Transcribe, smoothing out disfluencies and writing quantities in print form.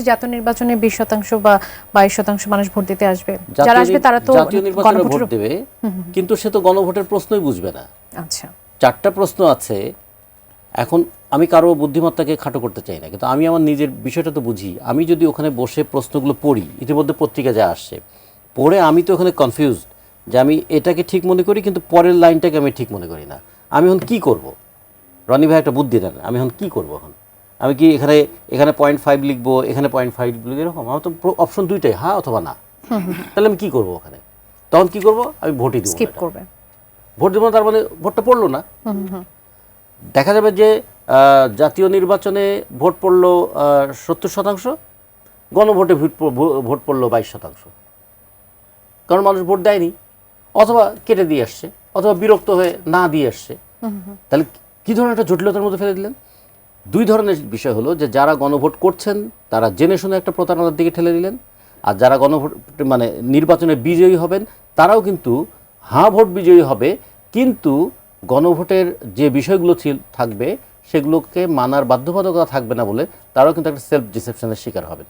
জাতীয় নির্বাচনে 20% বা 22% মানুষ ভোট দিতে আসবে, যারা আসবে তারা তো জাতীয় নির্বাচনে ভোট দেবে, কিন্তু সে তো গণভোটের প্রশ্নই বুঝবে না। আচ্ছা, 4টা প্রশ্ন আছে। এখন আমি কারো বুদ্ধিমত্তাকে খাটো করতে চাই না, কিন্তু আমি আমার নিজের বিষয়টা তো বুঝি। আমি যদি ওখানে বসে প্রশ্নগুলো পড়ি, ইতিমধ্যে পত্রিকা যা আসছে পড়ে আমি তো ওখানে কনফিউজ যে আমি এটাকে ঠিক মনে করি কিন্তু পরের লাইনটাকে আমি ঠিক মনে করি না। আমি এখন কী করব? রনি ভাই একটা বুদ্ধি দেন, আমি এখন কী করবো? এখন আমি কি এখানে 0.5 লিখবো, এখানে 0.5 লিখবো, এরকম? আমার তো অপশন দুইটাই, হ্যাঁ অথবা না। তাহলে আমি কী করবো ওখানে? তখন কী করবো? আমি ভোটই দেবো। স্কিপ করবে, ভোট দেবো না, তার মানে ভোটটা পড়লো না। দেখা যাবে যে জাতীয় নির্বাচনে ভোট পড়লো 70%, গণভোটে ভোট পড়লো 22%, কারণ মানুষ ভোট দেয়নি, অথবা কেটে দিয়ে আসছে, অথবা বিরক্ত হয়ে না দিয়ে আসছে। তাহলে কী ধরনের একটা জটিলতার মধ্যে ফেলে দিলেন? দুই ধরনের বিষয় হলো যে যারা গণভোট করছেন তারা জেনে শুনে একটা প্রতারণার দিকে ঠেলে দিলেন, আর যারা গণভোট মানে নির্বাচনে বিজয়ী হবেন তারাও কিন্তু হ্যাঁ ভোট বিজয়ী হবে, কিন্তু গণভোটের যে বিষয়গুলো থাকবে সেগুলোকে মানার বাধ্যবাধকতা থাকবে না বলে তারাও কিন্তু একটা সেলফ ডিসেপশনের শিকার হবেন।